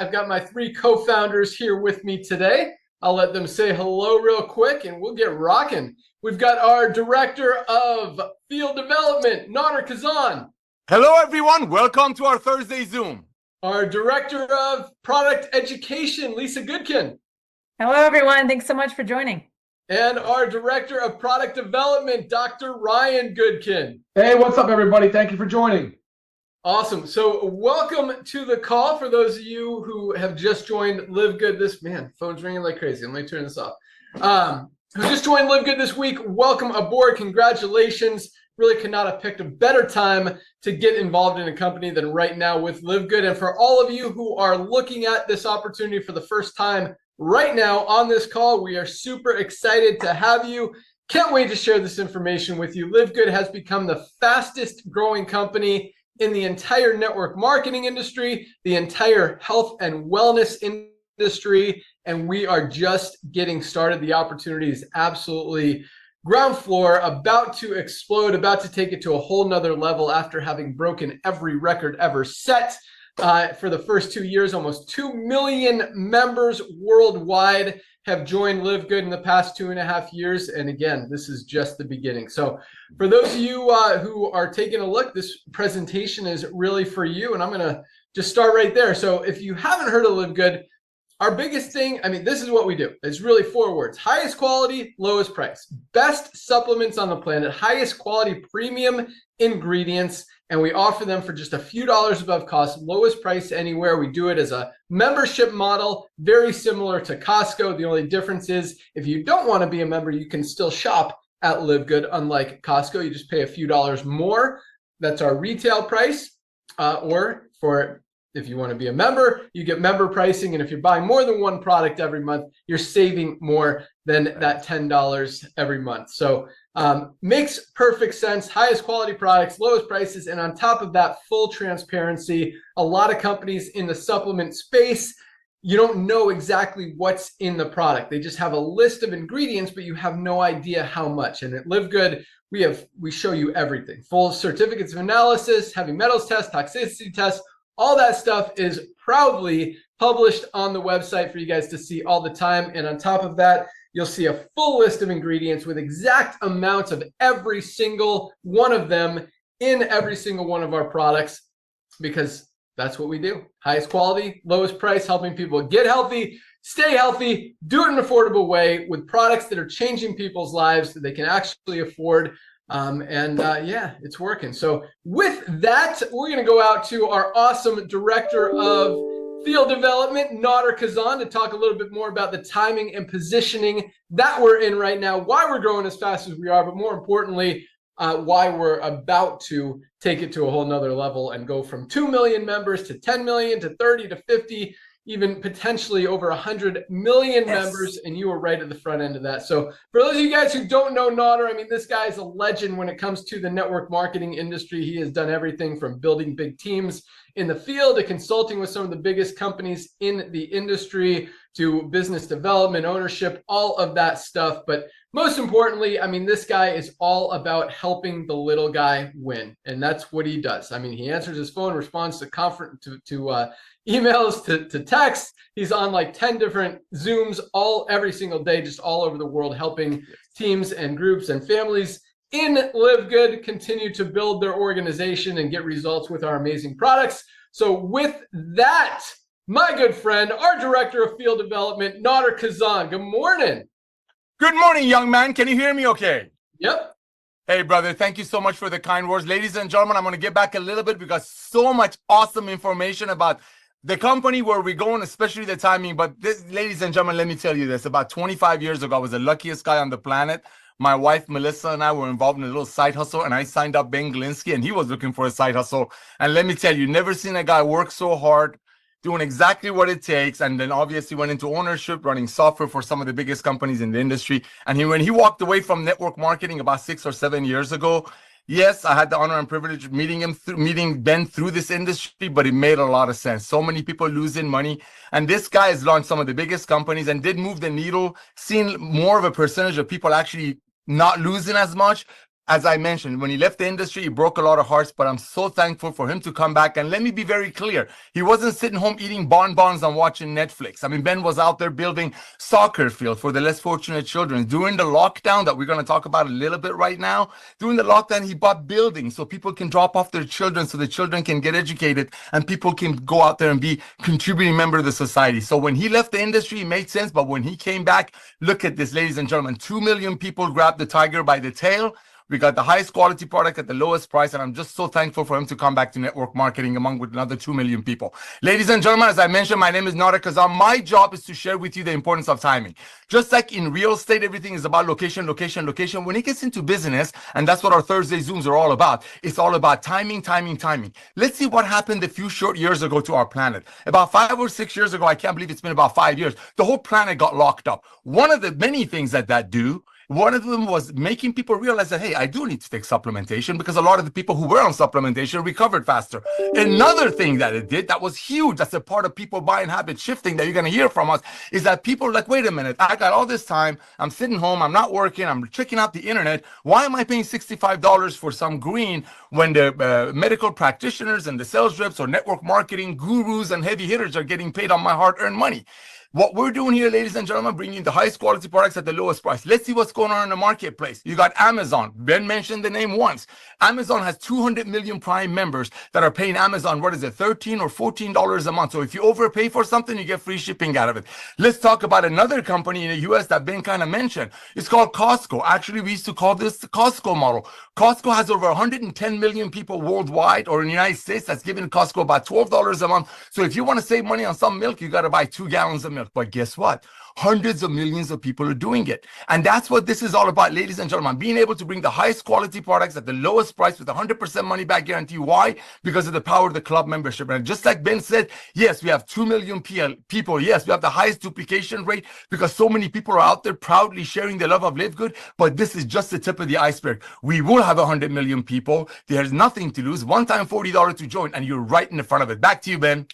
I've got my three co-founders here with me today. I'll let them say hello real quick and we'll get rocking. We've got our director of field development, Nader Kazan. Hello, everyone. Welcome to our Thursday Zoom. Our director of product education, Lisa Goodkin. Hello, everyone. Thanks so much for joining. And our director of product development, Dr. Ryan Goodkin. Hey, what's up, everybody? Thank you for joining. Awesome. So welcome to the call for those of you who have just joined LiveGood this, phone's ringing like crazy. Let me turn this off. Who just joined LiveGood this week, welcome aboard. Congratulations. Really could not have picked a better time to get involved in a company than right now with LiveGood. And for all of you who are looking at this opportunity for the first time right now on this call, we are super excited to have you. Can't wait to share this information with you. LiveGood has become the fastest growing company in the entire network marketing industry, the entire health and wellness industry, and we are just getting started. The opportunity is absolutely ground floor, about to explode, about to take it to a whole nother level after having broken every record ever set. For the first 2 years, almost 2 million members worldwide have joined LiveGood in the past 2.5 years. And again, this is just the beginning. So for those of you who are taking a look, this presentation is really for you. And I'm going to just start right there. So if you haven't heard of LiveGood, our biggest thing, this is what we do. It's really 4 words: highest quality, lowest price, best supplements on the planet, highest quality premium ingredients, and we offer them for just a few dollars above cost, lowest price anywhere. We do it as a membership model, very similar to Costco. The only difference is if you don't want to be a member, you can still shop at LiveGood. Unlike Costco, you just pay a few dollars more. That's our retail price, if you want to be a member, you get member pricing. And if you're buying more than one product every month, you're saving more than that $10 every month. So makes perfect sense. Highest quality products, lowest prices. And on top of that, full transparency. A lot of companies in the supplement space, you don't know exactly what's in the product. They just have a list of ingredients, but you have no idea how much. And at LiveGood, we show you everything. Full certificates of analysis, heavy metals tests, toxicity tests. All that stuff is proudly published on the website for you guys to see all the time. And on top of that, you'll see a full list of ingredients with exact amounts of every single one of them in every single one of our products, because that's what we do. Highest quality, lowest price, helping people get healthy, stay healthy, do it in an affordable way with products that are changing people's lives that they can actually afford. Yeah, it's working. So with that, we're going to go out to our awesome director of field development, Nader Kazan, to talk a little bit more about the timing and positioning that we're in right now, why we're growing as fast as we are, but more importantly, why we're about to take it to a whole nother level and go from 2 million members to 10 million to 30 to 50, even potentially over 100 million members, and you were right at the front end of that. So for those of you guys who don't know Nader, this guy is a legend when it comes to the network marketing industry. He has done everything from building big teams in the field to consulting with some of the biggest companies in the industry to business development, ownership, all of that stuff. But most importantly, this guy is all about helping the little guy win. And that's what he does. He answers his phone, responds to emails, to text. He's on like 10 different Zooms every single day, just all over the world, helping teams and groups and families in LiveGood continue to build their organization and get results with our amazing products. So with that, my good friend, our director of field development, Nader Kazan. Good morning. Good morning, young man. Can you hear me okay? Yep. Hey, brother, thank you so much for the kind words. Ladies and gentlemen, I'm going to get back a little bit because so much awesome information about the company, where we're going, especially the timing. But this, ladies and gentlemen, let me tell you this. About 25 years ago, I was the luckiest guy on the planet. My wife, Melissa, and I were involved in a little side hustle, and I signed up Ben Glinsky, and he was looking for a side hustle. And let me tell you, never seen a guy work so hard, doing exactly what it takes. And then obviously went into ownership, running software for some of the biggest companies in the industry. And when he walked away from network marketing about 6 or 7 years ago, yes, I had the honor and privilege of meeting Ben through this industry, but it made a lot of sense. So many people losing money. And this guy has launched some of the biggest companies and did move the needle, seeing more of a percentage of people actually not losing as much, As I mentioned, when he left the industry, he broke a lot of hearts, but I'm so thankful for him to come back. And let me be very clear. He wasn't sitting home eating bonbons and watching Netflix. I mean, Ben was out there building soccer fields for the less fortunate children. During the lockdown that we're going to talk about a little bit right now, during the lockdown, he bought buildings so people can drop off their children, so the children can get educated and people can go out there and be contributing member of the society. So when he left the industry, it made sense. But when he came back, look at this, ladies and gentlemen, 2 million people grabbed the tiger by the tail. We got the highest quality product at the lowest price, and I'm just so thankful for him to come back to network marketing along with another 2 million people. Ladies and gentlemen, as I mentioned, my name is Nara Kazan. My job is to share with you the importance of timing. Just like in real estate, everything is about location, location, location. When it gets into business, and that's what our Thursday Zooms are all about, it's all about timing, timing, timing. Let's see what happened a few short years ago to our planet. About 5 or 6 years ago, I can't believe it's been about 5 years, the whole planet got locked up. One of the many things that do, one of them was making people realize that, hey, I do need to take supplementation because a lot of the people who were on supplementation recovered faster. Another thing that it did that was huge, that's a part of people buying habit shifting that you're going to hear from us, is that people are like, wait a minute, I got all this time, I'm sitting home, I'm not working, I'm checking out the internet. Why am I paying $65 for some green when the medical practitioners and the sales reps or network marketing gurus and heavy hitters are getting paid on my hard-earned money? What we're doing here, ladies and gentlemen, bringing the highest quality products at the lowest price. Let's see what's going on in the marketplace. You got Amazon. Ben mentioned the name once. Amazon has 200 million Prime members that are paying Amazon, what is it, $13 or $14 a month. So if you overpay for something, you get free shipping out of it. Let's talk about another company in the US that Ben kind of mentioned. It's called Costco. Actually, we used to call this the Costco model. Costco has over 110 million people worldwide, or in the United States, that's giving Costco about $12 a month. So if you want to save money on some milk, you got to buy 2 gallons of milk. But guess what? Hundreds of millions of people are doing it. And that's what this is all about, ladies and gentlemen. Being able to bring the highest quality products at the lowest price with 100% money back guarantee. Why? Because of the power of the club membership. And just like Ben said, yes, we have 2 million people. Yes, we have the highest duplication rate because so many people are out there proudly sharing the love of LiveGood. But this is just the tip of the iceberg. We will have 100 million people. There's nothing to lose. One time $40 to join, and you're right in the front of it. Back to you, Ben.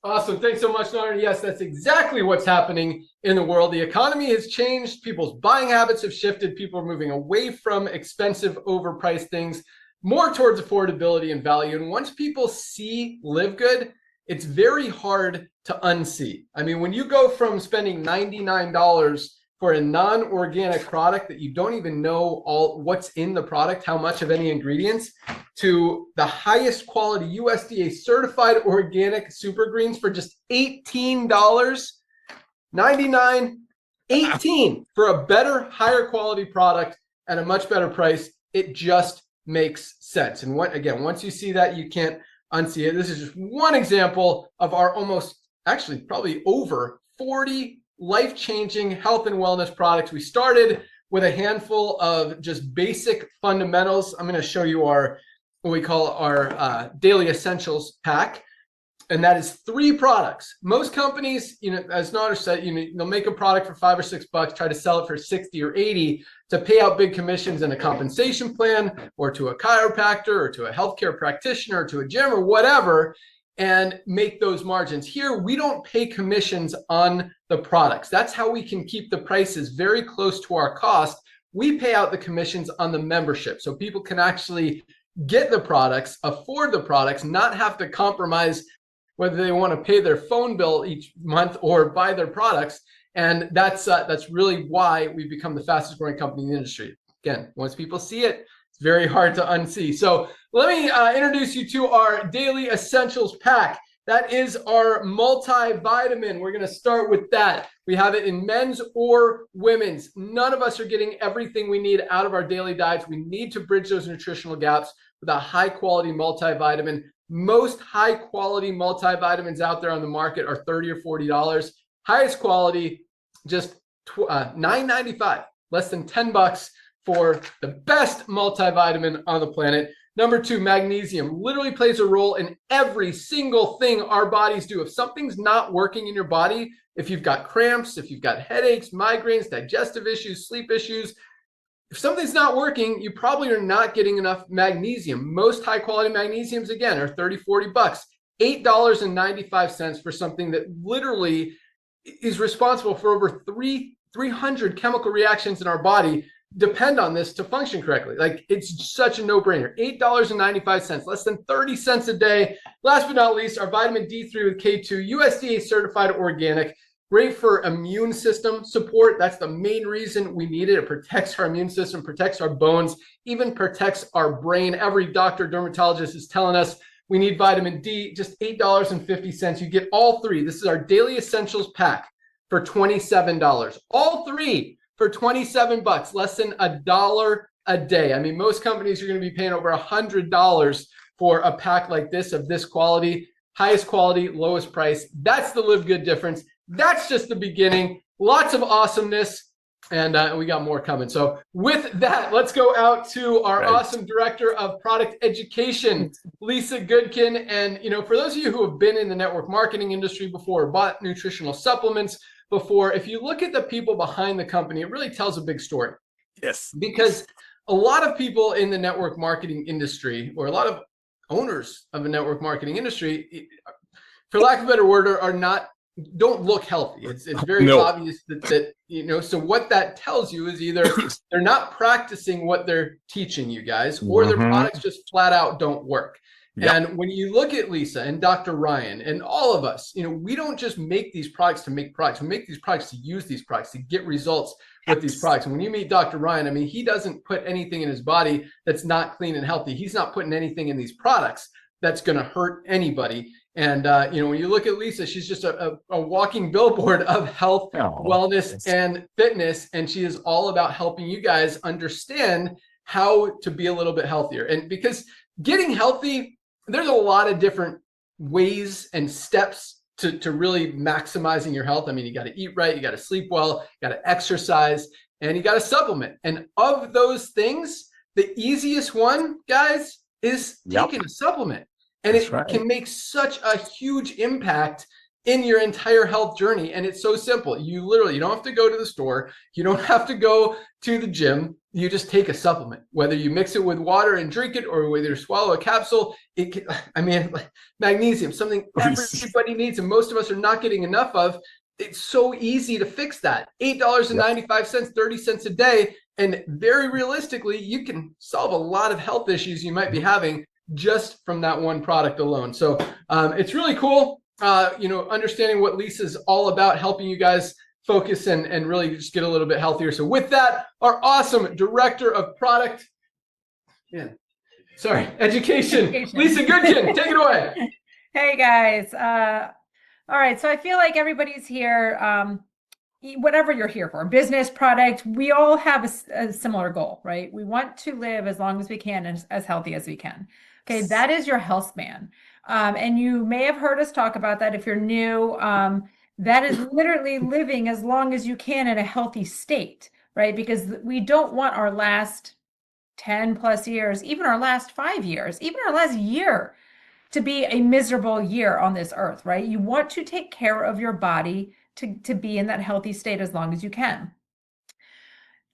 Awesome. Thanks so much, Nara. Yes, that's exactly what's happening in the world. The economy has changed. People's buying habits have shifted. People are moving away from expensive, overpriced things, more towards affordability and value. And once people see LiveGood, it's very hard to unsee. I mean, when you go from spending $99 for a non-organic product that you don't even know all what's in the product, how much of any ingredients, to the highest quality USDA certified organic super greens for just $18, $99, $18 for a better, higher quality product at a much better price, it just makes sense. And once you see that, you can't unsee it. This is just one example of our probably over 40 life-changing health and wellness products. We started with a handful of just basic fundamentals. I'm going to show you what we call our daily essentials pack, and that is 3 products. Most companies, as Nader said, they'll make a product for $5 or $6, try to sell it for 60 or 80 to pay out big commissions in a compensation plan, or to a chiropractor, or to a healthcare practitioner, or to a gym, or whatever, and make those margins. Here, we don't pay commissions on the products. That's how we can keep the prices very close to our cost. We pay out the commissions on the membership, so people can actually get the products, afford the products, not have to compromise whether they want to pay their phone bill each month or buy their products. And that's really why we've become the fastest growing company in the industry. Again, once people see it, it's very hard to unsee. So let me introduce you to our daily essentials pack. That is our multivitamin. We're going to start with that. We have it in men's or women's. None of us are getting everything we need out of our daily diets. We need to bridge those nutritional gaps with a high quality multivitamin. Most high quality multivitamins out there on the market are $30 or $40. Highest quality, just $9.95, less than $10 for the best multivitamin on the planet. Number 2, magnesium literally plays a role in every single thing our bodies do. If something's not working in your body, if you've got cramps, if you've got headaches, migraines, digestive issues, sleep issues, if something's not working, you probably are not getting enough magnesium. Most high quality magnesiums, again, are $30, $40, $8.95 for something that literally is responsible for over 300 chemical reactions in our body depend on this to function correctly. Like, it's such a no-brainer. $8.95, less than 30 cents a day. Last but not least, our vitamin D3 with K2, USDA certified organic, great for immune system support. That's the main reason we need it. It protects our immune system, protects our bones, even protects our brain. Every doctor, dermatologist is telling us we need vitamin D, just $8.50. You get all three. This is our daily essentials pack for $27. All three for 27 bucks, less than $1 a day. I mean, most companies are going to be paying over $100 for a pack like this of this quality, highest quality, lowest price. That's the Live Good difference. That's just the beginning. Lots of awesomeness, and we got more coming. So with that, let's go out to our awesome director of product education, Lisa Goodkin. And, you know, for those of you who have been in the network marketing industry before, bought nutritional supplements before, if you look at the people behind the company, it really tells a big story. Yes. Because a lot of people in the network marketing industry, or a lot of owners of the network marketing industry, for lack of a better word, don't look healthy. It's very obvious that you know. So what that tells you is either they're not practicing what they're teaching you guys, or their products just flat out don't work. Yep. And when you look at Lisa and Dr. Ryan and all of us, you know, we don't just make these products to make products. We make these products to use these products, to get results with these products. And when you meet Dr. Ryan, I mean, he doesn't put anything in his body that's not clean and healthy. He's not putting anything in these products that's going to hurt anybody. And, you know, when you look at Lisa, she's just a walking billboard of health, wellness, and fitness. And she is all about helping you guys understand how to be a little bit healthier. And because getting healthy, there's a lot of different ways and steps to really maximizing your health. I mean, you got to eat right, you got to sleep well, you got to exercise, and you got to supplement. And of those things, the easiest one, guys, is taking a supplement. And it can make such a huge impact in your entire health journey. And it's so simple. You don't have to go to the store. You don't have to go to the gym. You just take a supplement, whether you mix it with water and drink it, or whether you swallow a capsule. Magnesium, something everybody needs, and most of us are not getting enough of. It's so easy to fix that. $8.95, 30 cents a day. And very realistically, you can solve a lot of health issues you might be having just from that one product alone. So it's really cool, you know, understanding what Lisa's all about, helping you guys focus and really just get a little bit healthier. So with that, our awesome director of product, education, Lisa Goodkin, take it away. Hey guys. All right. So I feel like everybody's here, whatever you're here for, business, product, we all have a similar goal, right? We want to live as long as we can and as healthy as we can. Okay, that is your health span. And you may have heard us talk about that if you're new. That is literally living as long as you can in a healthy state, right? Because we don't want our last 10 plus years, even our last 5 years, even our last year to be a miserable year on this earth, right? You want to take care of your body to be in that healthy state as long as you can.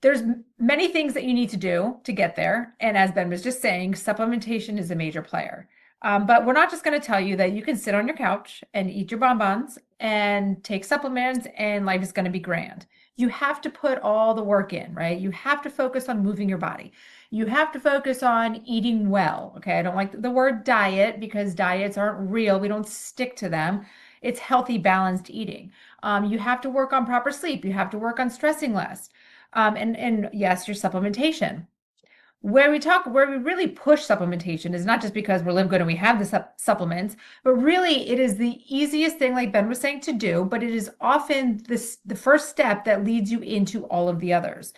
There's many things that you need to do to get there. And as Ben was just saying, supplementation is a major player. But we're not just going to tell you that you can sit on your couch and eat your bonbons and take supplements and life is going to be grand. You have to put all the work in, right? You have to focus on moving your body. You have to focus on eating well. Okay. I don't like the word diet because diets aren't real. We don't stick to them. It's healthy, balanced eating. You have to work on proper sleep. You have to work on stressing less. And yes, your supplementation. Where we really push supplementation is not just because we're Live Good and we have the supplements, but really it is the easiest thing, like Ben was saying, to do, but it is often the first step that leads you into all of the others.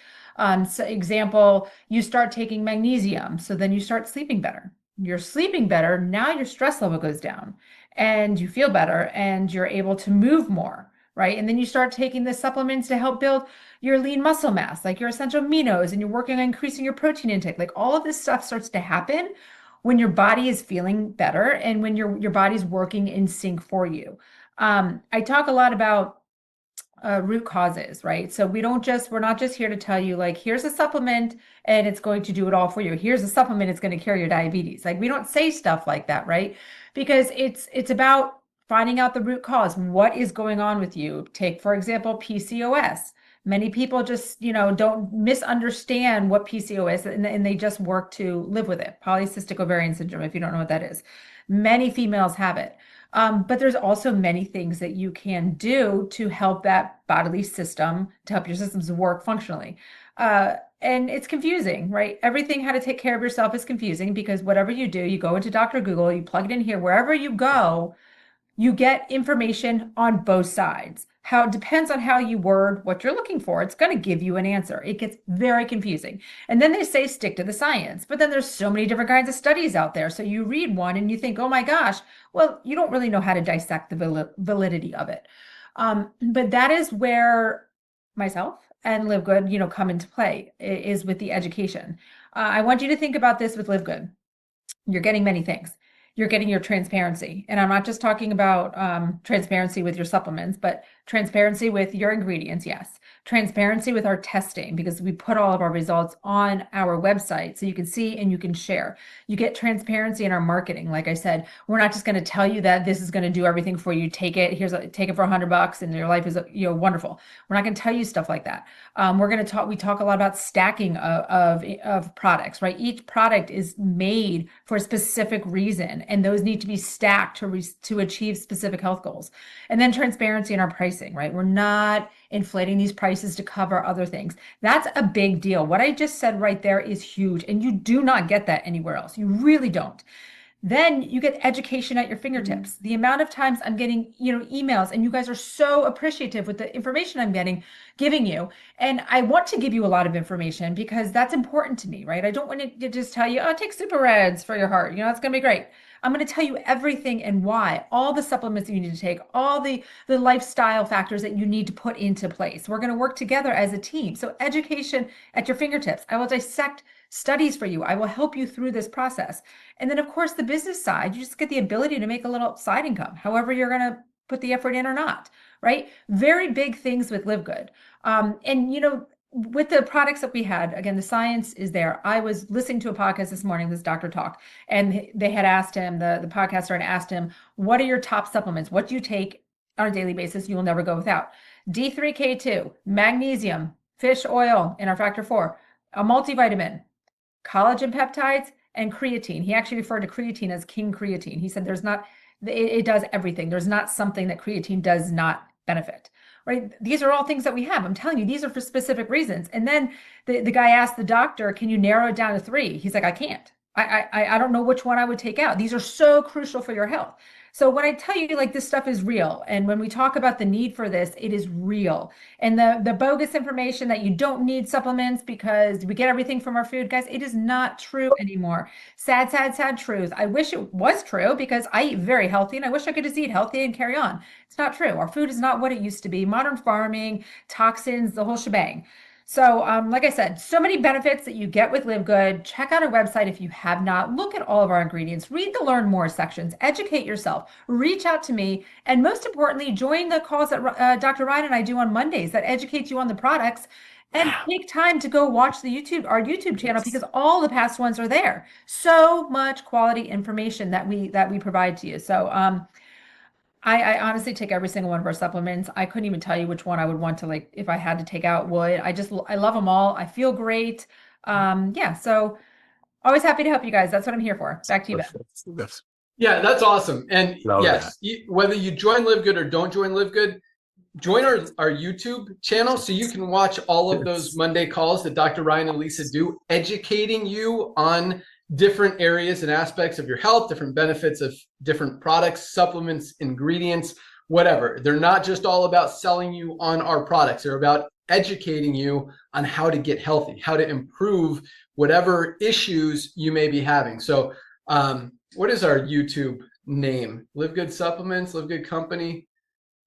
So example, you start taking magnesium, so then you start sleeping better. You're sleeping better, now your stress level goes down and you feel better and you're able to move more, right? And then you start taking the supplements to help build your lean muscle mass, like your essential aminos, and you're working on increasing your protein intake. Like all of this stuff starts to happen when your body is feeling better and when your body's working in sync for you. I talk a lot about root causes, right? So we're not just here to tell you like, here's a supplement and it's going to do it all for you. Here's a supplement, it's going to cure your diabetes. Like we don't say stuff like that, right? Because it's about finding out the root cause. What is going on with you? Take, for example, PCOS. Many people just, don't misunderstand what PCO is, and they just work to live with it. Polycystic ovarian syndrome, if you don't know what that is. Many females have it. But there's also many things that you can do to help that bodily system, to help your systems work functionally. And it's confusing, right? Everything how to take care of yourself is confusing because whatever you do, you go into Dr. Google, you plug it in here, wherever you go, you get information on both sides. How it depends on how you word what you're looking for. It's going to give you an answer. It gets very confusing. And then they say stick to the science, but then there's so many different kinds of studies out there. So you read one and you think, oh my gosh, well, you don't really know how to dissect the validity of it. But that is where myself and LiveGood, come into play, is with the education. I want you to think about this with LiveGood. You're getting many things. You're getting your transparency. And I'm not just talking about transparency with your supplements, but transparency with your ingredients, yes. Transparency with our testing, because we put all of our results on our website so you can see and you can share. You get transparency in our marketing. Like I said, we're not just going to tell you that this is going to do everything for you. Take it. Take it for $100 and your life is wonderful. We're not going to tell you stuff like that. We talk a lot about stacking of products, right? Each product is made for a specific reason, and those need to be stacked to achieve specific health goals. And then transparency in our pricing, right? We're not inflating these prices to cover other things. That's a big deal. What I just said right there is huge, and you do not get that anywhere else. You really don't. Then you get education at your fingertips. The amount of times I'm getting, emails, and you guys are so appreciative with the information I'm giving you. And I want to give you a lot of information because that's important to me, right? I don't want to just tell you, oh, take Super Reds for your heart. It's going to be great. I'm going to tell you everything and why, all the supplements that you need to take, all the lifestyle factors that you need to put into place. We're going to work together as a team. So education at your fingertips. I will dissect studies for you. I will help you through this process. And then of course, the business side, you just get the ability to make a little side income, however you're going to put the effort in or not, right? Very big things with LiveGood. With the products that we had, again, the science is there. I was listening to a podcast this morning, this Doctor Talk, and they had asked him, the podcaster had asked him, what are your top supplements? What do you take on a daily basis you will never go without? D3K2, magnesium, fish oil in our factor 4, a multivitamin, collagen peptides, and creatine. He actually referred to creatine as king creatine. He said it does everything. There's not something that creatine does not benefit. Right? These are all things that we have. I'm telling you, these are for specific reasons. And then the guy asked the doctor, can you narrow it down to 3? He's like, I can't. I don't know which one I would take out. These are so crucial for your health. So when I tell you this stuff is real, and when we talk about the need for this, it is real. And the bogus information that you don't need supplements because we get everything from our food, guys, it is not true anymore. Sad, sad, sad truth. I wish it was true because I eat very healthy and I wish I could just eat healthy and carry on. It's not true. Our food is not what it used to be. Modern farming, toxins, the whole shebang. So like I said, so many benefits that you get with LiveGood. Check out our website if you have not. Look at all of our ingredients. Read the Learn More sections. Educate yourself. Reach out to me. And most importantly, join the calls that Dr. Ryan and I do on Mondays that educates you on the products. And take time to go watch our YouTube channel because all the past ones are there. So much quality information that we provide to you. So I honestly take every single one of our supplements. I couldn't even tell you which one I would want to if I had to take out would. I love them all. I feel great. So always happy to help you guys. That's what I'm here for. Back to you, Ben. Yeah, that's awesome. And Love yes, whether you join LiveGood or don't join LiveGood, join our YouTube channel so you can watch all of those Monday calls that Dr. Ryan and Lisa do, educating you on different areas and aspects of your health, different benefits of different products, supplements, ingredients, whatever. They're not just all about selling you on our products. They're about educating you on how to get healthy, how to improve whatever issues you may be having. So what is our YouTube name? LiveGood Supplements, LiveGood Company.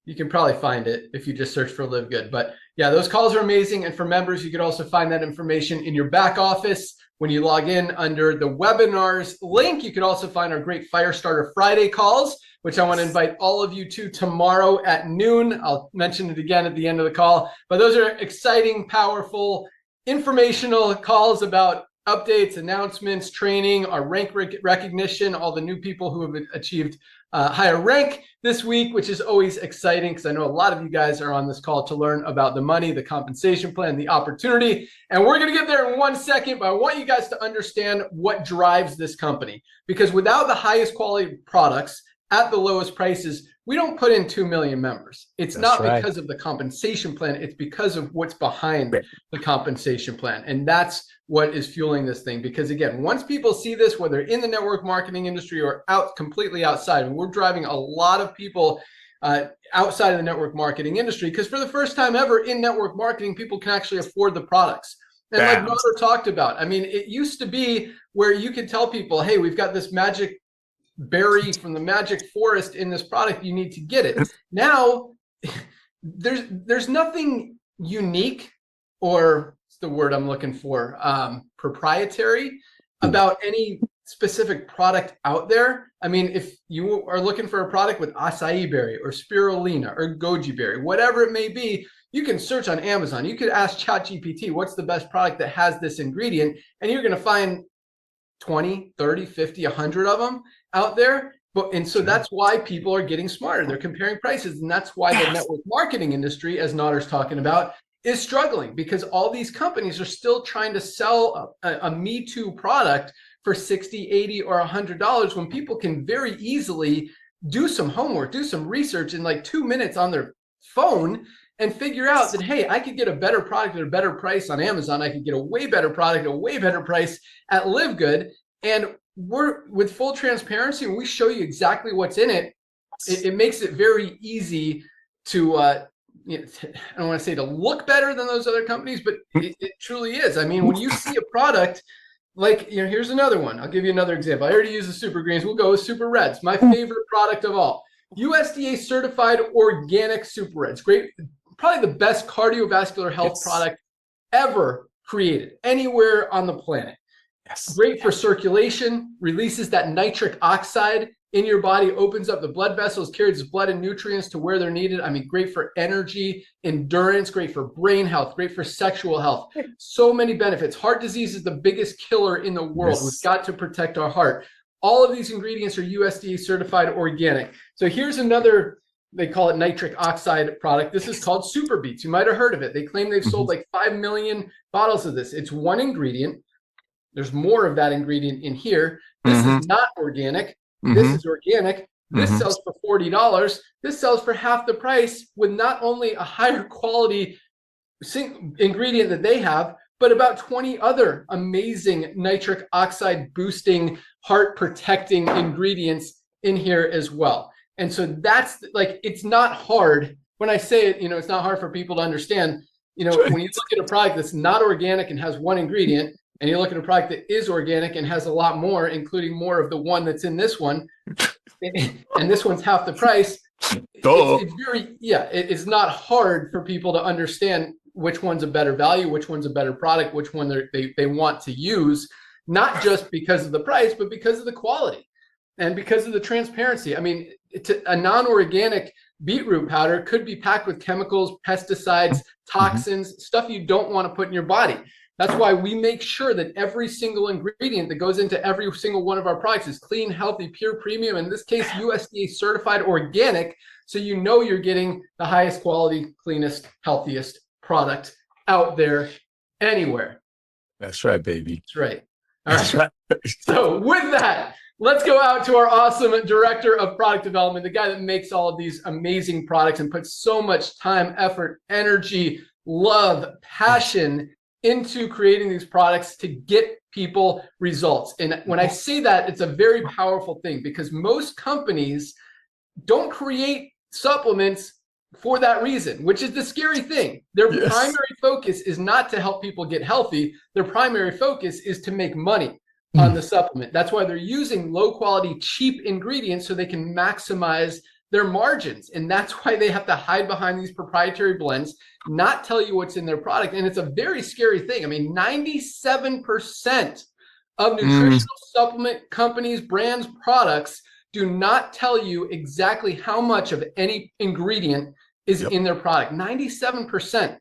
You can probably find it if you just search for LiveGood. But yeah, those calls are amazing. And for members, you could also find that information in your back office. When you log in under the webinars link, you can also find our great Firestarter Friday calls, which I want to invite all of you to tomorrow at noon. I'll mention it again at the end of the call. But those are exciting, powerful, informational calls about updates, announcements, training, our rank recognition, all the new people who have achieved higher rank this week, which is always exciting because I know a lot of you guys are on this call to learn about the money, the compensation plan, the opportunity. And we're going to get there in 1 second, but I want you guys to understand what drives this company. Because without the highest quality products at the lowest prices, we don't put in 2 million members. It's That's not right. because of the compensation plan. It's because of what's behind the compensation plan. And that's what is fueling this thing. Because again, once people see this, whether in the network marketing industry or completely outside, and we're driving a lot of people outside of the network marketing industry, because for the first time ever in network marketing, people can actually afford the products. And like Nader talked about, I mean, it used to be where you could tell people, hey, we've got this magic berry from the magic forest in this product, you need to get it. Now there's nothing unique, or what's the word I'm looking for, proprietary about any specific product out there. I mean, if you are looking for a product with acai berry or spirulina or goji berry, whatever it may be, you can search on Amazon. You could ask ChatGPT, what's the best product that has this ingredient? And you're going to find 20, 30, 50, 100 of them out there. And so that's why people are getting smarter. They're comparing prices. And that's why the network marketing industry, as Nader's talking about, is struggling, because all these companies are still trying to sell a Me Too product for $60, $80, or $100 when people can very easily do some homework, do some research in like 2 minutes on their phone and figure out that, hey, I could get a better product at a better price on Amazon. I could get a way better product at a way better price at LiveGood. And we're, with full transparency, when we show you exactly what's in it, it makes it very easy to, I don't want to say to look better than those other companies, but it truly is. I mean, when you see a product, like, here's another one. I'll give you another example. I already used the Super Greens. We'll go with Super Reds, my favorite product of all. USDA certified organic Super Reds. Great, probably the best cardiovascular health product ever created anywhere on the planet. Great for circulation, releases that nitric oxide in your body, opens up the blood vessels, carries blood and nutrients to where they're needed. I mean, great for energy, endurance, great for brain health, great for sexual health. So many benefits. Heart disease is the biggest killer in the world. We've got to protect our heart. All of these ingredients are USDA certified organic. So here's another, they call it nitric oxide product. This is called Super Beets. You might have heard of it. They claim they've sold like 5 million bottles of this. It's one ingredient. There's more of that ingredient in here. This is not organic. This is organic. This sells for $40. This sells for half the price, with not only a higher quality ingredient that they have, but about 20 other amazing nitric oxide boosting, heart protecting ingredients in here as well. And so that's like, it's not hard. When I say it, it's not hard for people to understand. When you look at a product that's not organic and has one ingredient, and you look at a product that is organic and has a lot more, including more of the one that's in this one, and this one's half the price, it's not hard for people to understand which one's a better value, which one's a better product, which one they want to use, not just because of the price, but because of the quality and because of the transparency. I mean, a non-organic beetroot powder could be packed with chemicals, pesticides, toxins, stuff you don't want to put in your body. That's why we make sure that every single ingredient that goes into every single one of our products is clean, healthy, pure, premium, in this case, USDA certified organic. So you're getting the highest quality, cleanest, healthiest product out there anywhere. That's right, baby. That's right. All right. So with that, let's go out to our awesome director of product development, the guy that makes all of these amazing products and puts so much time, effort, energy, love, passion into creating these products to get people results. And when I say that, it's a very powerful thing, because most companies don't create supplements for that reason, which is the scary thing. Their primary focus is not to help people get healthy. Their primary focus is to make money on the supplement. That's why they're using low quality, cheap ingredients so they can maximize their margins. And that's why they have to hide behind these proprietary blends, not tell you what's in their product. And it's a very scary thing. I mean, 97% of nutritional supplement companies, brands, products do not tell you exactly how much of any ingredient is in their product. 97%. And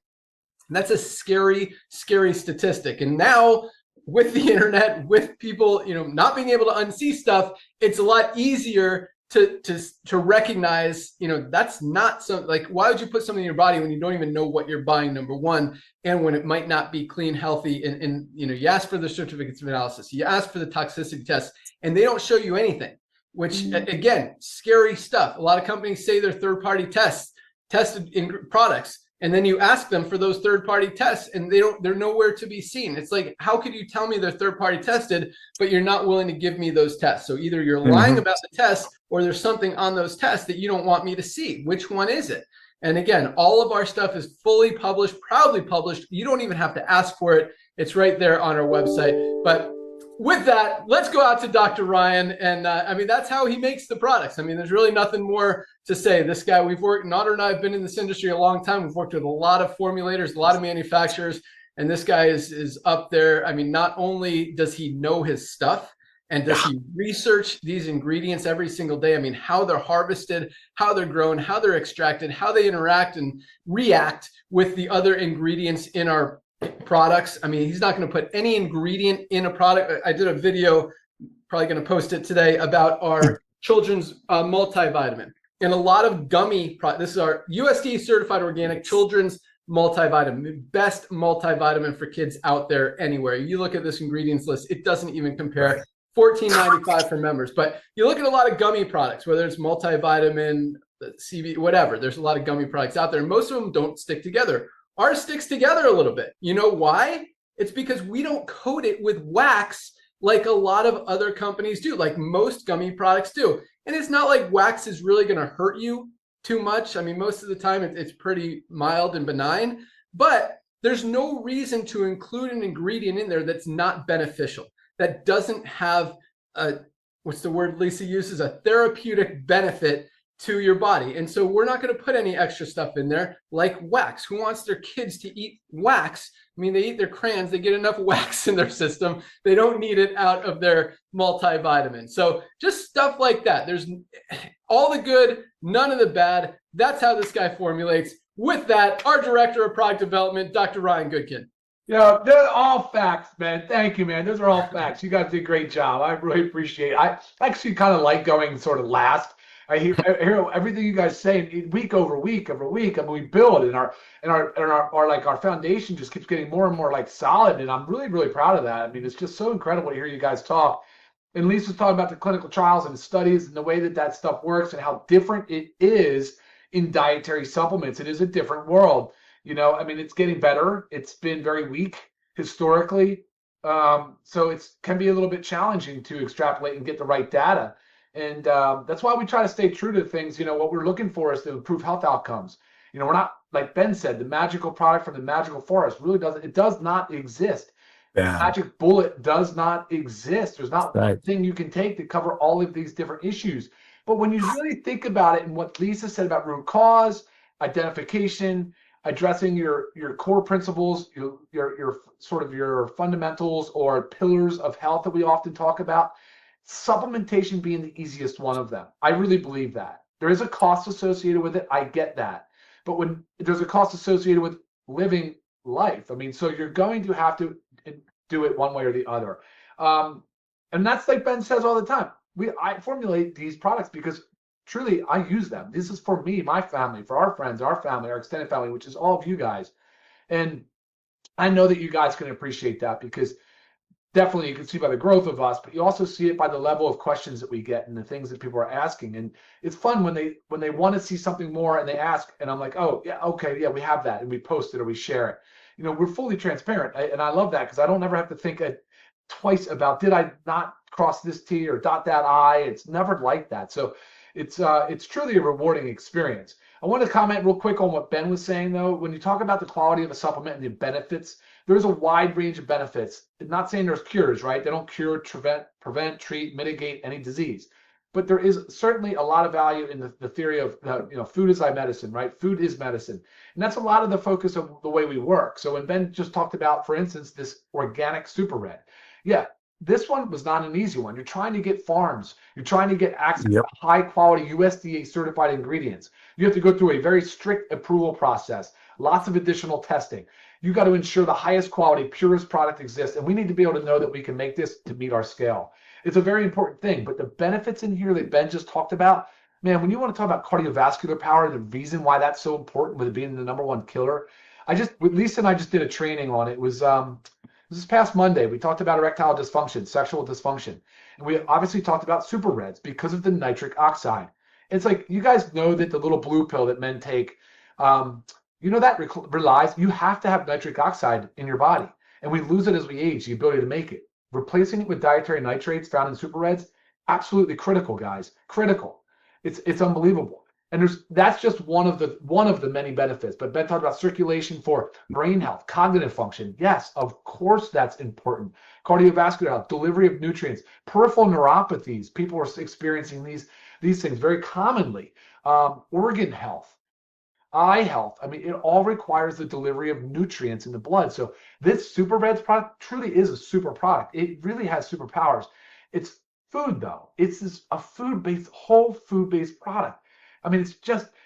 that's a scary, scary statistic. And now with the internet, with people, not being able to unsee stuff, it's a lot easier to recognize, that's not something like, why would you put something in your body when you don't even know what you're buying, number one, and when it might not be clean, healthy, and you ask for the certificates of analysis, you ask for the toxicity tests, and they don't show you anything, which again, scary stuff. A lot of companies say they're third-party tested in products, and then you ask them for those third-party tests, and they're nowhere to be seen. It's like, how could you tell me they're third-party tested, but you're not willing to give me those tests? So either you're lying about the tests, or there's something on those tests that you don't want me to see. Which one is it? And again, all of our stuff is fully published, proudly published. You don't even have to ask for it. It's right there on our website. But with that, let's go out to Dr. Ryan. And that's how he makes the products. There's really nothing more to say. This guy, Nader and I have been in this industry a long time. We've worked with a lot of formulators, a lot of manufacturers, and this guy is up there. Not only does he know his stuff, and does he research these ingredients every single day? How they're harvested, how they're grown, how they're extracted, how they interact and react with the other ingredients in our products. He's not going to put any ingredient in a product. I did a video, probably going to post it today, about our children's multivitamin. And a lot of gummy this is our USDA certified organic children's multivitamin, best multivitamin for kids out there anywhere. You look at this ingredients list, it doesn't even compare. $14.95 for members. But you look at a lot of gummy products, whether it's multivitamin, CV, whatever. There's a lot of gummy products out there, and most of them don't stick together. Ours sticks together a little bit. You know why? It's because we don't coat it with wax like a lot of other companies do, like most gummy products do. And it's not like wax is really going to hurt you too much. Most of the time it's pretty mild and benign, but there's no reason to include an ingredient in there that's not beneficial, that doesn't have what's the word Lisa uses, a therapeutic benefit to your body. And so we're not going to put any extra stuff in there like wax. Who wants their kids to eat wax? They eat their crayons, they get enough wax in their system. They don't need it out of their multivitamin. So just stuff like that. There's all the good, none of the bad. That's how this guy formulates. With that, our director of product development, Dr. Ryan Goodkin. They're all facts, man. Thank you, man. Those are all facts. You guys did a great job. I really appreciate it. I actually kind of like going sort of last. I hear everything you guys say week over week over week. We build, and our foundation just keeps getting more and more like solid. And I'm really, really proud of that. It's just so incredible to hear you guys talk. And Lisa's talking about the clinical trials and studies and the way that stuff works and how different it is in dietary supplements. It is a different world. It's getting better. It's been very weak historically. So it can be a little bit challenging to extrapolate and get the right data. And that's why we try to stay true to things. What we're looking for is to improve health outcomes. We're not, like Ben said, the magical product from the magical forest does not exist. Yeah. The magic bullet does not exist. There's not one thing you can take to cover all of these different issues. But when you really think about it and what Lisa said about root cause, identification, addressing your core principles, your sort of your fundamentals or pillars of health that we often talk about, supplementation being the easiest one of them. I really believe that. There is a cost associated with it. I get that. But when there's a cost associated with living life, so you're going to have to do it one way or the other. And that's like Ben says all the time. I formulate these products because truly, I use them. This is for me, my family, for our friends, our family, our extended family, which is all of you guys. And I know that you guys can appreciate that because definitely you can see by the growth of us, but you also see it by the level of questions that we get and the things that people are asking. And it's fun when they want to see something more and they ask, and I'm like, oh, yeah, okay, yeah, we have that. And we post it or we share it. We're fully transparent. And I love that because I don't ever have to think twice about, did I not cross this T or dot that I? It's never like that. So it's truly a rewarding experience. I want to comment real quick on what Ben was saying, though. When you talk about the quality of a supplement and the benefits, there's a wide range of benefits. I'm not saying there's cures, right? They don't cure, prevent, treat, mitigate any disease. But there is certainly a lot of value in the theory of, food is like medicine, right? Food is medicine. And that's a lot of the focus of the way we work. So when Ben just talked about, for instance, this organic super red, yeah, this one was not an easy one. You're trying to get farms. You're trying to get access to high quality USDA certified ingredients. You have to go through a very strict approval process. lots of additional testing. You got to ensure the highest quality, purest product exists. And we need to be able to know that we can make this to meet our scale. It's a very important thing. But the benefits in here that Ben just talked about, man, when you want to talk about cardiovascular power, the reason why that's so important with it being the #1 killer, with Lisa and I just did a training on it. It was this past Monday. We talked about erectile dysfunction, sexual dysfunction. And we obviously talked about super reds because of the nitric oxide. It's like, you guys know that the little blue pill that men take, that relies, you have to have nitric oxide in your body. And we lose it as we age, the ability to make it. Replacing it with dietary nitrates found in super reds, absolutely critical, guys. Critical. It's unbelievable. And that's just one of the many benefits. But Ben talked about circulation for brain health, cognitive function. Yes, of course that's important. Cardiovascular health, delivery of nutrients, peripheral neuropathies. People are experiencing these things very commonly. Organ health, eye health. I mean, it all requires the delivery of nutrients in the blood. So this Super Reds product truly is a super product. It really has superpowers. It's food though. It's a whole food-based product. I mean,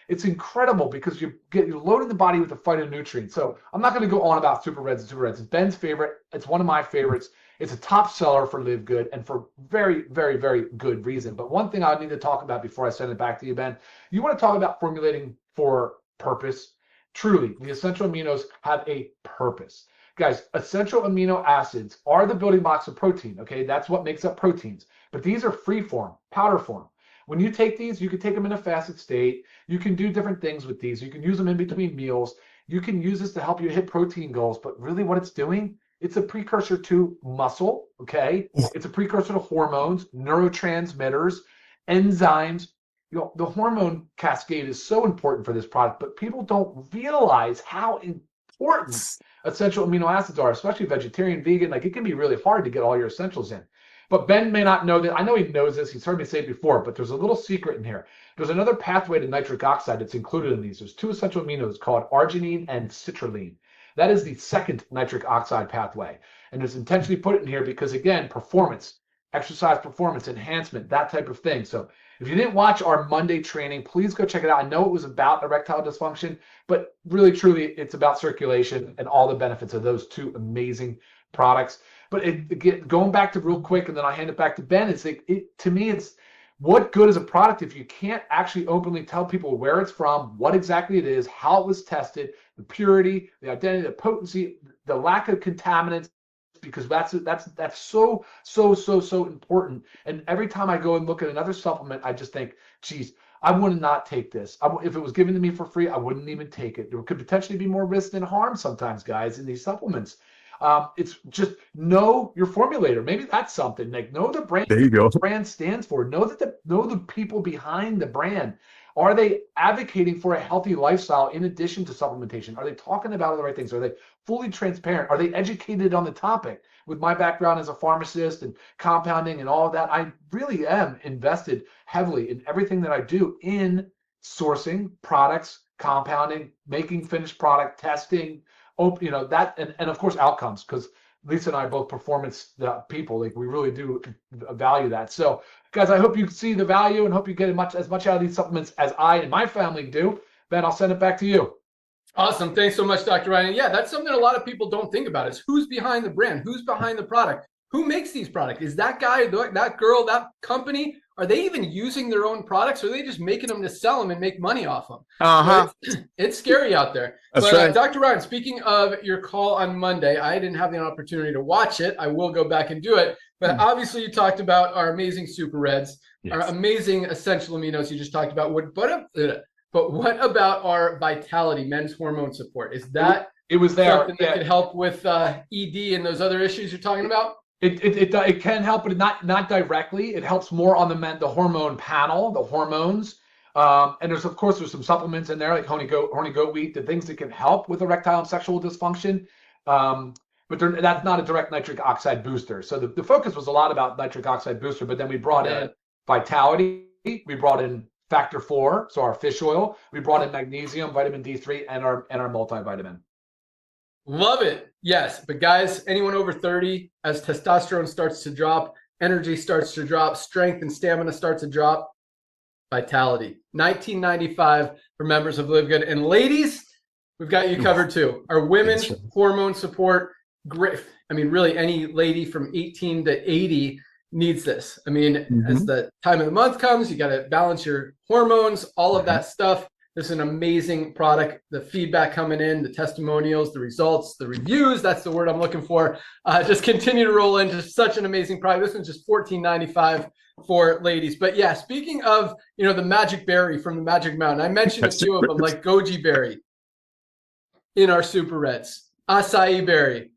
it's incredible because you're loading the body with the phytonutrients. So I'm not going to go on about Super Reds and Super Reds. It's Ben's favorite. It's one of my favorites. It's a top seller for LiveGood and for very, very, very good reason. But one thing I need to talk about before I send it back to you, Ben, you want to talk about formulating for purpose. Truly, the essential aminos have a purpose. Guys, essential amino acids are the building blocks of protein, okay? That's what makes up proteins. But these are free form, powder form. When you take these, you can take them in a fasted state. You can do different things with these. You can use them in between meals. You can use this to help you hit protein goals. But really what it's doing, it's a precursor to muscle, okay? It's a precursor to hormones, neurotransmitters, enzymes. The hormone cascade is so important for this product, but people don't realize how important essential amino acids are, especially vegetarian, vegan. Like, it can be really hard to get all your essentials in. But Ben may not know that. I know he knows this. He's heard me say it before, but there's a little secret in here. There's another pathway to nitric oxide that's included in these. There's 2 essential aminos called arginine and citrulline. That is the second nitric oxide pathway. And it's intentionally put in here because, again, performance, exercise performance, enhancement, that type of thing. So if you didn't watch our Monday training, please go check it out. I know it was about erectile dysfunction, but really, truly, it's about circulation and all the benefits of those 2 amazing products. But going back to real quick, and then I hand it back to Ben, to me, it's what good is a product if you can't actually openly tell people where it's from, what exactly it is, how it was tested, the purity, the identity, the potency, the lack of contaminants, because that's so important. And every time I go and look at another supplement, I just think, geez, I would not take this. If it was given to me for free, I wouldn't even take it. There could potentially be more risk than harm sometimes, guys, in these supplements. It's just know your formulator. Maybe that's something. Like, know the brand. There you go. The brand stands for. Know the people behind the brand. Are they advocating for a healthy lifestyle in addition to supplementation? Are they talking about all the right things? Are they fully transparent? Are they educated on the topic? With my background as a pharmacist and compounding and all of that, I really am invested heavily in everything that I do in sourcing products, compounding, making finished product, testing, that, and of course outcomes, because Lisa and I are both performance people. Like, we really do value that. So guys, I hope you see the value and hope you get as much out of these supplements as I and my family do. Ben, I'll send it back to you. Awesome. Thanks so much, Dr. Ryan. Yeah, that's something a lot of people don't think about, is who's behind the brand, who's behind the product, who makes these products. Is that guy, that girl, that company, are they even using their own products, or are they just making them to sell them and make money off them? It's scary out there. That's but right. Dr. Ryan, speaking of your call on Monday, I didn't have the opportunity to watch it. I will go back and do it. But obviously you talked about our amazing Super Reds, our amazing essential aminos you just talked about. But what about our Vitality, men's hormone support? Is that it was there something that could help with ED and those other issues you're talking about? It can help, but not directly. It helps more on the hormone panel, the hormones. And there's some supplements in there, like horny goat wheat, the things that can help with erectile and sexual dysfunction. But that's not a direct nitric oxide booster. So the focus was a lot about nitric oxide booster, but then we brought in Vitality, we brought in Factor 4, so our fish oil, we brought in magnesium, vitamin D3, and our multivitamin. Love it. Yes. But guys, anyone over 30, as testosterone starts to drop, energy starts to drop, strength and stamina starts to drop, Vitality. $19.95 for members of LiveGood. And ladies, we've got you covered too. Our women's hormone support, great. I mean, really, any lady from 18 to 80 needs this. I mean, as the time of the month comes, you got to balance your hormones, all of that stuff. This is an amazing product. The feedback coming in, the testimonials, the results, the reviews, that's the word I'm looking for. Just continue to roll in. Just such an amazing product. This one's just $14.95 for ladies. But yeah, speaking of, you know, the magic berry from the Magic Mountain, I mentioned a few of them like goji berry in our super reds, acai berry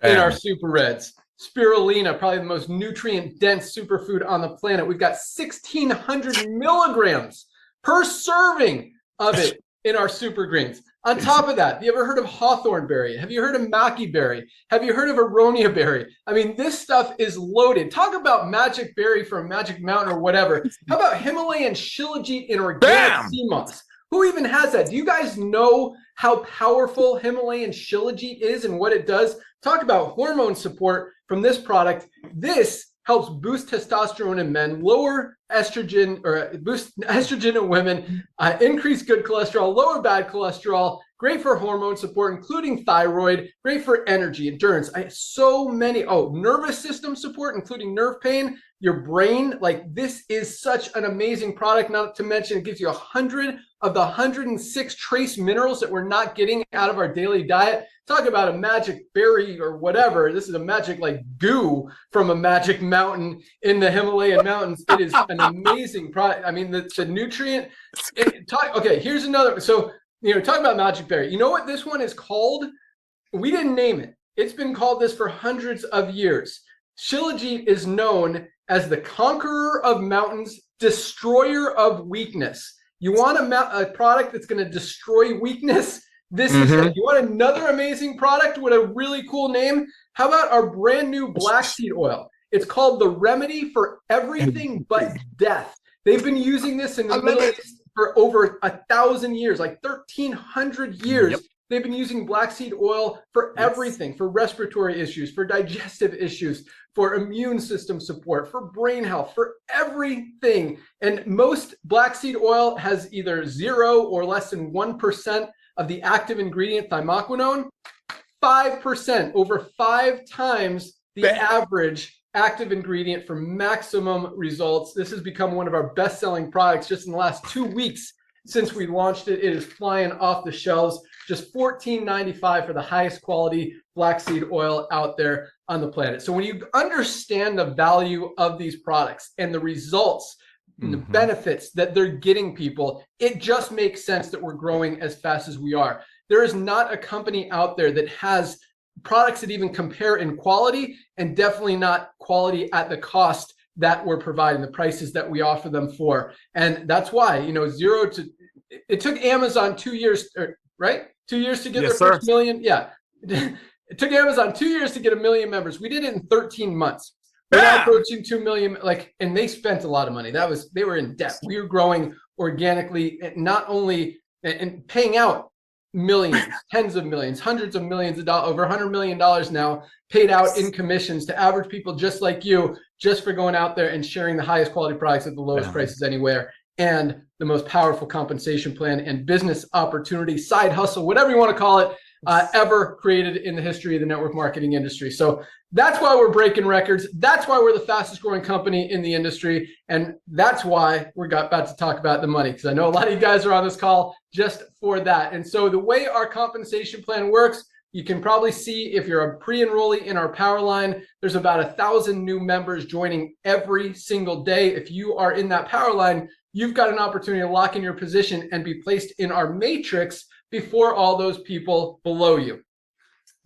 in our super reds, spirulina, probably the most nutrient dense superfood on the planet. We've got 1,600 milligrams per serving of it in our super greens. On top of that, have you ever heard of hawthorn berry? Have you heard of maki berry? Have you heard of aronia berry? I mean, this stuff is loaded. Talk about magic berry from Magic Mountain or whatever. How about Himalayan shilajit in organic sea moss? Who even has that? Do you guys know how powerful Himalayan shilajit is and what it does? Talk about hormone support from this product. This helps boost testosterone in men, lower estrogen, or boost estrogen in women, increase good cholesterol, lower bad cholesterol, great for hormone support, including thyroid, great for energy, endurance. So many, nervous system support, including nerve pain, your brain. Like, this is such an amazing product, not to mention it gives you 100 of the 106 trace minerals that we're not getting out of our daily diet. Talk about a magic berry or whatever. This is a magic like goo from a Magic Mountain in the Himalayan mountains. It is an amazing product. I mean, the nutrient. Okay, here's another. So, you know, talk about magic berry. You know what this one is called? We didn't name it. It's been called this for hundreds of years. Shilajit is known as the conqueror of mountains, destroyer of weakness. You want a product that's going to destroy weakness? This is it. You want another amazing product with a really cool name? How about our brand new black seed oil? It's called the remedy for everything but death. They've been using this in the Middle East for over 1,000 years, like 1,300 years. Yep. They've been using black seed oil for everything, for respiratory issues, for digestive issues, for immune system support, for brain health, for everything. And most black seed oil has either 0 or less than 1% of the active ingredient thymoquinone, 5%, over 5 times the average active ingredient for maximum results. This has become one of our best-selling products just in the last 2 weeks since we launched it. It is flying off the shelves. Just $14.95 for the highest quality black seed oil out there on the planet. So when you understand the value of these products and the results and the benefits that they're getting people, it just makes sense that we're growing as fast as we are. There is not a company out there that has products that even compare in quality, and definitely not quality at the cost that we're providing, the prices that we offer them for. And that's why, you know, it took Amazon 2 years, right? 2 years to get their first million. Yeah. It took Amazon 2 years to get 1 million members. We did it in 13 months. We're now approaching 2 million, and they spent a lot of money. They were in debt. We were growing organically, not only and paying out millions, tens of millions, hundreds of millions of dollars, over $100 million now paid out in commissions to average people just like you, just for going out there and sharing the highest quality products at the lowest prices anywhere, and the most powerful compensation plan and business opportunity, side hustle, whatever you want to call it, ever created in the history of the network marketing industry. So that's why we're breaking records. That's why we're the fastest growing company in the industry. And that's why we're about to talk about the money, because I know a lot of you guys are on this call just for that. And so the way our compensation plan works, you can probably see if you're a pre-enrollee in our power line, there's about 1,000 new members joining every single day. If you are in that power line, you've got an opportunity to lock in your position and be placed in our matrix before all those people below you.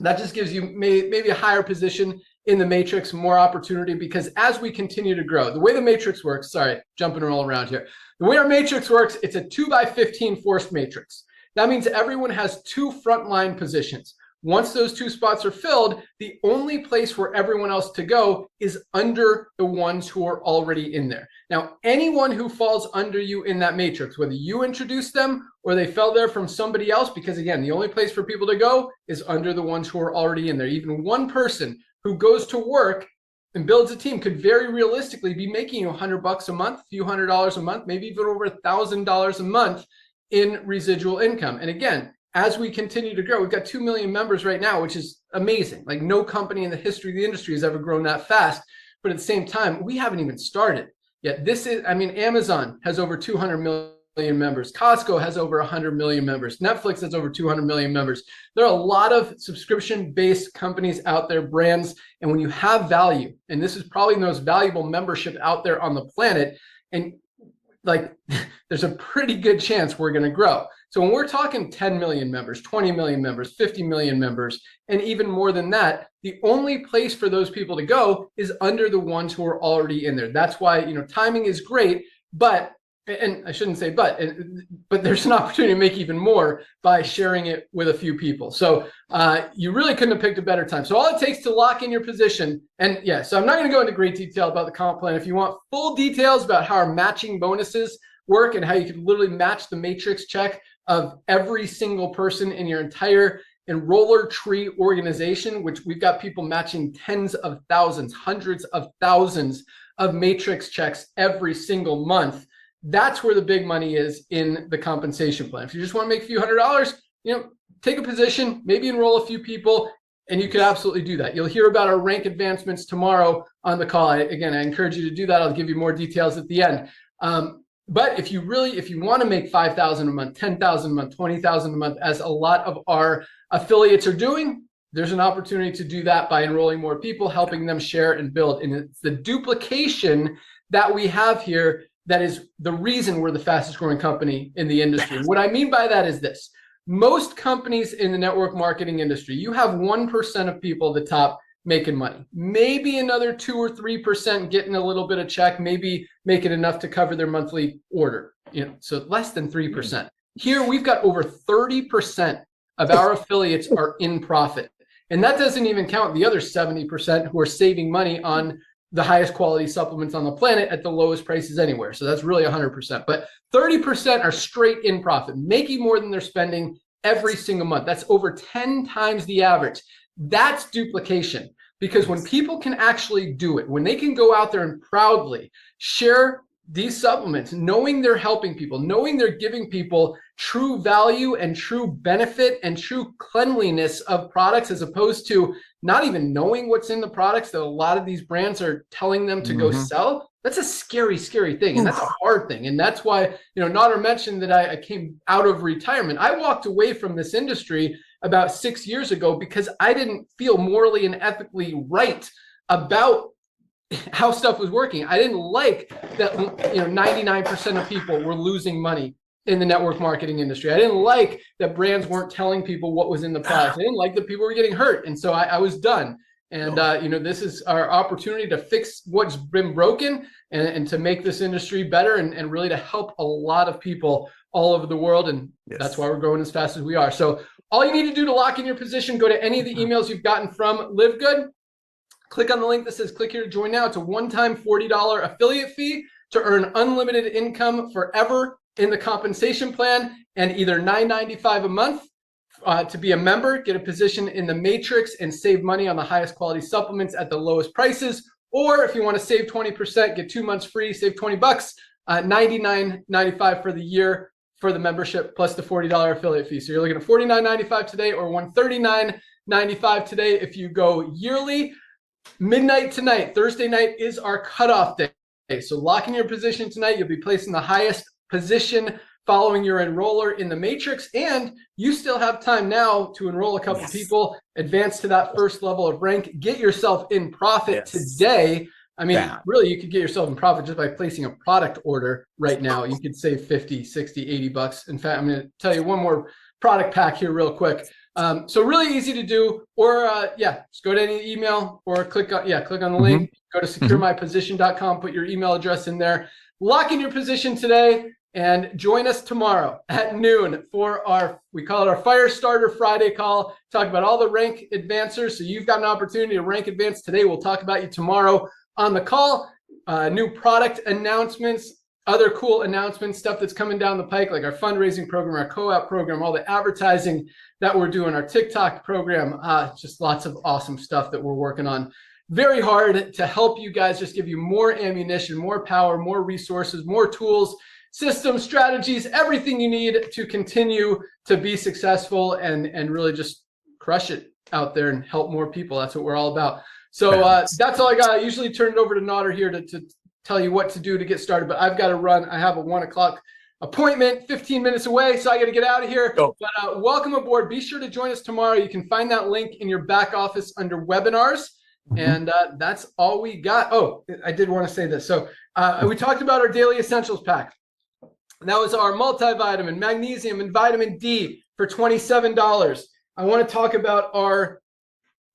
That just gives you maybe a higher position in the matrix, more opportunity, because as we continue to grow, the way the matrix works, sorry, jumping all around here. The way our matrix works, it's a 2x15 forced matrix. That means everyone has 2 frontline positions. Once those 2 spots are filled, the only place for everyone else to go is under the ones who are already in there. Now, anyone who falls under you in that matrix, whether you introduced them or they fell there from somebody else, because again, the only place for people to go is under the ones who are already in there. Even one person who goes to work and builds a team could very realistically be making you $100 a month, a few $100s a month, maybe even over $1,000 a month in residual income. And again, as we continue to grow, we've got 2 million members right now, which is amazing. Like no company in the history of the industry has ever grown that fast. But at the same time, we haven't even started yet. This is, I mean, Amazon has over 200 million members. Costco has over 100 million members. Netflix has over 200 million members. There are a lot of subscription-based companies out there, brands. And when you have value, and this is probably the most valuable membership out there on the planet, and like there's a pretty good chance we're going to grow. So when we're talking 10 million members, 20 million members, 50 million members, and even more than that, the only place for those people to go is under the ones who are already in there. That's why, you know, timing is great, but, and I shouldn't say but there's an opportunity to make even more by sharing it with a few people. So you really couldn't have picked a better time. So all it takes to lock in your position, and yeah, so I'm not going to go into great detail about the comp plan. If you want full details about how our matching bonuses work and how you can literally match the matrix check of every single person in your entire enroller tree organization, which we've got people matching tens of thousands, hundreds of thousands of matrix checks every single month. That's where the big money is in the compensation plan. If you just want to make a few $100s, you know, take a position, maybe enroll a few people, and you could absolutely do that. You'll hear about our rank advancements tomorrow on the call. Again, I encourage you to do that. I'll give you more details at the end. But if you want to make 5,000 a month, 10,000 a month, 20,000 a month, as a lot of our affiliates are doing, there's an opportunity to do that by enrolling more people, helping them share and build. And it's the duplication that we have here that is the reason we're the fastest growing company in the industry. And what I mean by that is this. Most companies in the network marketing industry, you have 1% of people at the top making money, maybe another 2 or 3% getting a little bit of check, maybe making enough to cover their monthly order, you know, so less than 3%. Here we've got over 30% of our affiliates are in profit, and that doesn't even count the other 70% who are saving money on the highest quality supplements on the planet at the lowest prices anywhere. So that's really 100%, but 30% are straight in profit, making more than they're spending every single month. That's over 10 times the average. That's duplication, because when people can actually do it, when they can go out there and proudly share these supplements, knowing they're helping people, knowing they're giving people true value and true benefit and true cleanliness of products, as opposed to not even knowing what's in the products that a lot of these brands are telling them to go sell, that's a scary, scary thing. And that's a hard thing. And that's why, you know, Nader mentioned that I came out of retirement. I walked away from this industry about 6 years ago because I didn't feel morally and ethically right about how stuff was working. I didn't like that, you know, 99% of people were losing money in the network marketing industry. I didn't like that brands weren't telling people what was in the product. I didn't like that people were getting hurt. And so I was done. And, you know, this is our opportunity to fix what's been broken and to make this industry better and really to help a lot of people all over the world. And that's why we're growing as fast as we are. So all you need to do to lock in your position, go to any of the emails you've gotten from LiveGood, click on the link that says click here to join now. It's a one-time $40 affiliate fee to earn unlimited income forever in the compensation plan, and either $9.95 a month to be a member, get a position in the matrix and save money on the highest quality supplements at the lowest prices. Or if you want to save 20%, get 2 months free, save 20 bucks, $99.95 for the year for the membership plus the $40 affiliate fee. So you're looking at $49.95 today or $139.95 today if you go yearly. Midnight tonight, Thursday night, is our cutoff day. So lock in your position tonight. You'll be placing the highest position following your enroller in the matrix, and you still have time now to enroll a couple people, advance to that first level of rank, get yourself in profit today. I mean, really, you could get yourself in profit just by placing a product order right now. You could save 50, 60, 80 bucks. In fact, I'm going to tell you one more product pack here real quick. So really easy to do, or just go to any email or click on the link, go to securemyposition.com, put your email address in there, lock in your position today, and join us tomorrow at noon for we call it our Fire Starter Friday call, talk about all the rank advancers. So you've got an opportunity to rank advance today. We'll talk about you tomorrow on the call, new product announcements, other cool announcements, stuff that's coming down the pike, like our fundraising program, our co-op program, all the advertising that we're doing, our TikTok program, just lots of awesome stuff that we're working on. Very hard to help you guys, just give you more ammunition, more power, more resources, more tools, systems, strategies, everything you need to continue to be successful and really just crush it out there and help more people. That's what we're all about. So that's all I got. I usually turn it over to Nader here to tell you what to do to get started, but I've got to run. I have a 1 o'clock appointment 15 minutes away, so I got to get out of here. Go. But welcome aboard. Be sure to join us tomorrow. You can find that link in your back office under webinars. And that's all we got. Oh, I did want to say this. So we talked about our daily essentials pack. That was our multivitamin, magnesium, and vitamin D for $27. I want to talk about our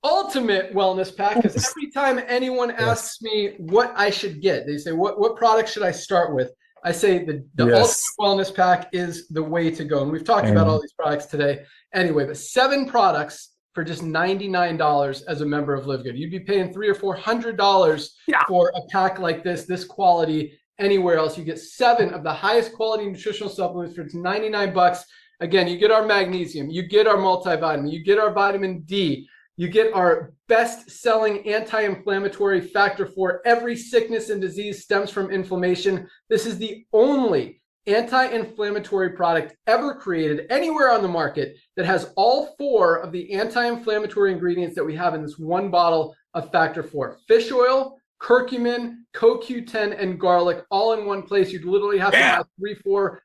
ultimate wellness pack, because every time anyone asks me what I should get, they say, what product should I start with? I say the ultimate wellness pack is the way to go. And we've talked about all these products today. Anyway, but 7 products for just $99 as a member of LiveGood. You'd be paying $300 or $400 for a pack like this quality anywhere else. You get 7 of the highest quality nutritional supplements for just $99. Again, you get our magnesium, you get our multivitamin, you get our vitamin D, you get our best-selling anti-inflammatory factor for every sickness and disease stems from inflammation. This is the only anti-inflammatory product ever created anywhere on the market that has all 4 of the anti-inflammatory ingredients that we have in this one bottle of Factor 4. Fish oil, curcumin, CoQ10, and garlic all in one place. You'd literally have to have 3 or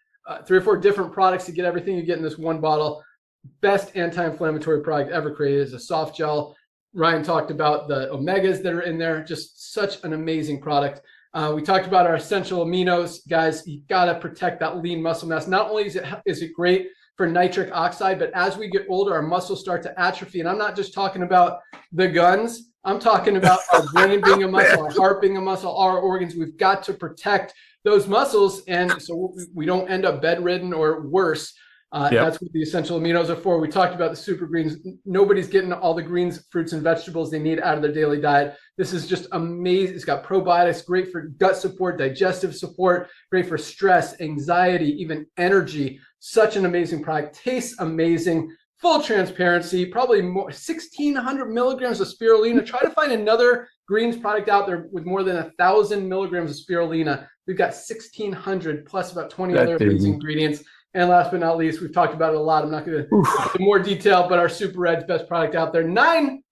4 different products to get everything you get in this one bottle. Best anti-inflammatory product ever created is a soft gel. Ryan talked about the omegas that are in there. Just such an amazing product. We talked about our essential aminos. Guys, you got to protect that lean muscle mass. Not only is it great for nitric oxide, but as we get older, our muscles start to atrophy. And I'm not just talking about the guns. I'm talking about our brain being a muscle, our heart being a muscle, our organs. We've got to protect those muscles, and so we don't end up bedridden or worse. That's what the essential aminos are for. We talked about the super greens. Nobody's getting all the greens, fruits, and vegetables they need out of their daily diet. This is just amazing. It's got probiotics, great for gut support, digestive support, great for stress, anxiety, even energy. Such an amazing product. Tastes amazing. Full transparency, probably more 1,600 milligrams of spirulina. Try to find another greens product out there with more than 1,000 milligrams of spirulina. We've got 1,600 plus about 20 other amazing ingredients. And last but not least, we've talked about it a lot. I'm not going to go into more detail, but our Super Red's best product out there. 7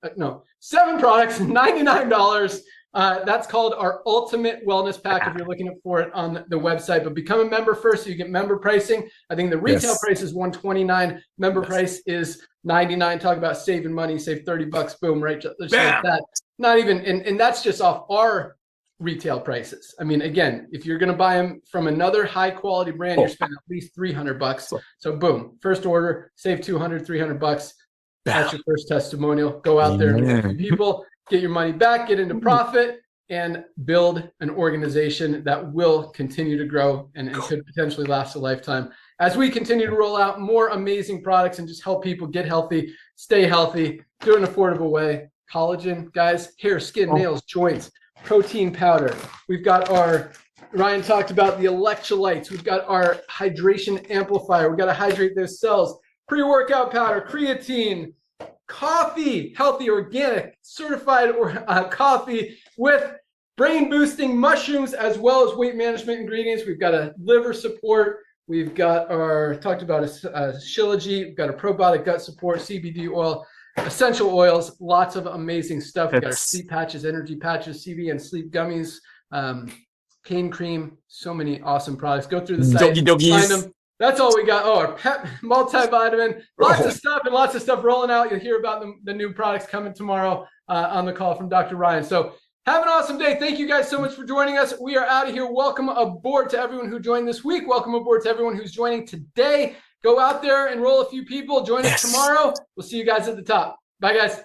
products, $99. That's called our Ultimate Wellness Pack if you're looking for it on the website. But become a member first so you get member pricing. I think the retail price is $129. Member price is $99. Talk about saving money, save $30. Boom, right? Just like that. Not even, and that's just off our retail prices. I mean, again, if you're going to buy them from another high quality brand, you're spending at least $300. So boom, first order, save $200, $300. That's your first testimonial. Go out there and help people, get your money back, get into profit, and build an organization that will continue to grow and could potentially last a lifetime as we continue to roll out more amazing products and just help people get healthy, stay healthy, do it in an affordable way. Collagen, guys, hair, skin, nails, joints, protein powder. We've got our, Ryan talked about the electrolytes. We've got our hydration amplifier. We've got to hydrate those cells. Pre-workout powder, creatine, coffee, healthy, organic, certified coffee with brain boosting mushrooms as well as weight management ingredients. We've got a liver support. We've got our, talked about a Shilajit. We've got a probiotic gut support, CBD oil, essential oils, lots of amazing stuff. We've got our sleep patches, energy patches, CV and sleep gummies, pain cream, so many awesome products. Go through the site, find them. That's all we got. Oh, our pep multivitamin, lots of stuff and lots of stuff rolling out. You'll hear about the new products coming tomorrow on the call from Dr. Ryan. So have an awesome day. Thank you guys so much for joining us. We are out of here. Welcome aboard to everyone who joined this week. Welcome aboard to everyone who's joining today. Go out there, enroll a few people. Join us tomorrow. We'll see you guys at the top. Bye, guys.